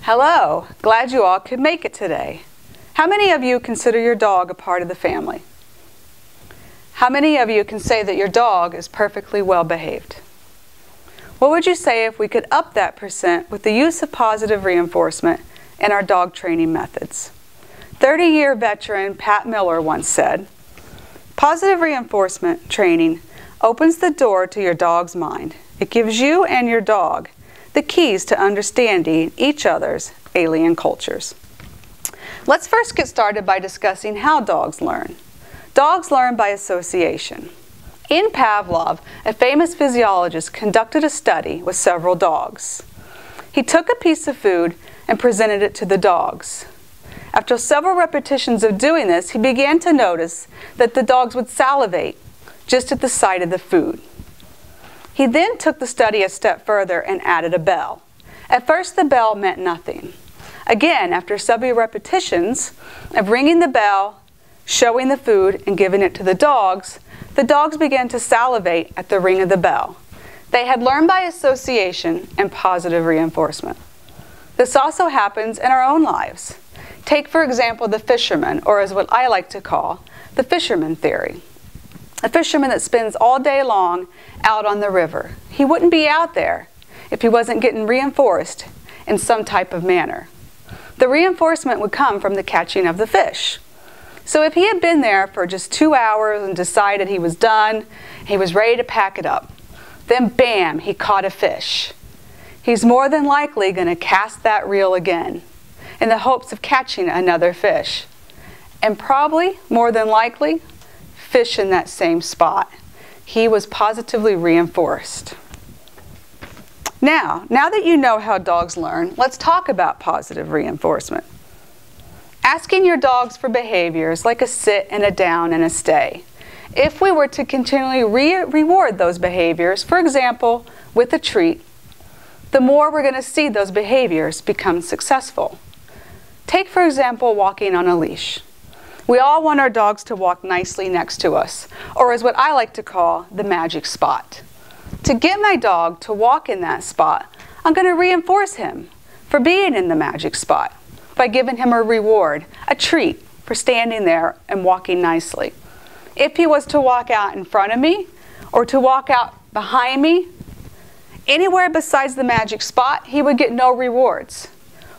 Hello, glad you all could make it today. How many of you consider your dog a part of the family? How many of you can say that your dog is perfectly well behaved? What would you say if we could up that percent with the use of positive reinforcement in our dog training methods? 30-year veteran Pat Miller once said, "Positive reinforcement training opens the door to your dog's mind. It gives you and your dog the keys to understanding each other's alien cultures." Let's first get started by discussing how dogs learn. Dogs learn by association. In Pavlov, a famous physiologist conducted a study with several dogs. He took a piece of food and presented it to the dogs. After several repetitions of doing this, he began to notice that the dogs would salivate just at the sight of the food. He then took the study a step further and added a bell. At first, the bell meant nothing. Again, after several repetitions of ringing the bell, showing the food, and giving it to the dogs began to salivate at the ring of the bell. They had learned by association and positive reinforcement. This also happens in our own lives. Take, for example, the fisherman, or as what I like to call, the fisherman theory. A fisherman that spends all day long out on the river. He wouldn't be out there if he wasn't getting reinforced in some type of manner. The reinforcement would come from the catching of the fish. So if he had been there for just 2 hours and decided he was done, he was ready to pack it up, then bam, he caught a fish. He's more than likely going to cast that reel again in the hopes of catching another fish. And probably, more than likely, fish in that same spot. He was positively reinforced. Now that you know how dogs learn, let's talk about positive reinforcement. Asking your dogs for behaviors like a sit and a down and a stay. If we were to continually reward those behaviors, for example, with a treat, the more we're going to see those behaviors become successful. Take, for example, walking on a leash. We all want our dogs to walk nicely next to us, or as what I like to call the magic spot. To get my dog to walk in that spot, I'm going to reinforce him for being in the magic spot by giving him a reward, a treat for standing there and walking nicely. If he was to walk out in front of me or to walk out behind me, anywhere besides the magic spot, he would get no rewards.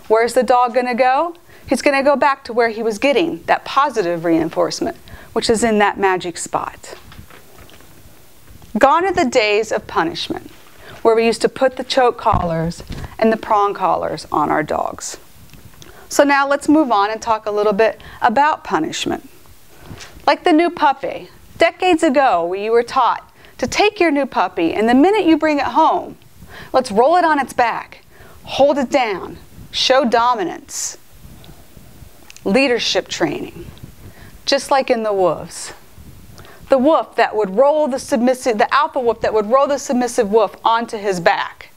Where's the dog going to go? He's going to go back to where he was getting that positive reinforcement, which is in that magic spot. Gone are the days of punishment, where we used to put the choke collars and the prong collars on our dogs. So now let's move on and talk a little bit about punishment. Like the new puppy. Decades ago, you were taught to take your new puppy, and the minute you bring it home, let's roll it on its back, hold it down, show dominance. Leadership training, just like in the wolves. The wolf that would roll the alpha wolf that would roll the submissive wolf onto his back.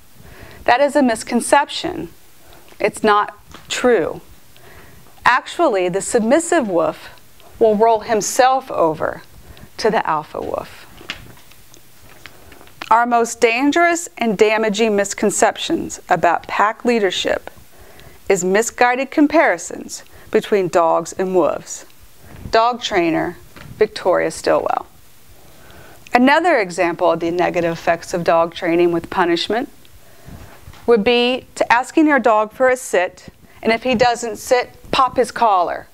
That is a misconception. It's not true. Actually, the submissive wolf will roll himself over to the alpha wolf. Our most dangerous and damaging misconceptions about pack leadership is misguided comparisons between dogs and wolves. Dog trainer, Victoria Stilwell. Another example of the negative effects of dog training with punishment would be to asking your dog for a sit, and if he doesn't sit, pop his collar,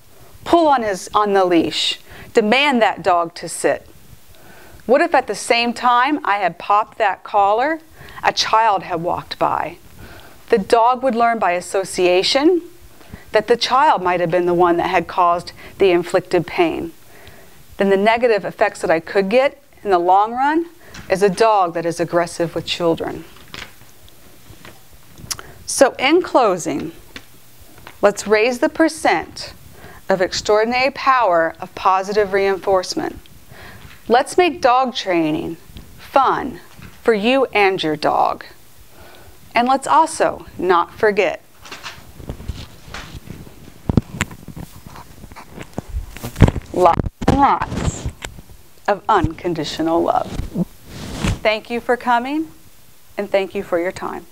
pull on the leash, demand that dog to sit. What if at the same time I had popped that collar, a child had walked by? The dog would learn by association that the child might have been the one that had caused the inflicted pain. Then the negative effects that I could get in the long run is a dog that is aggressive with children. So in closing, let's raise the percent of extraordinary power of positive reinforcement. Let's make dog training fun for you and your dog. And let's also not forget lots and lots of unconditional love. Thank you for coming, and thank you for your time.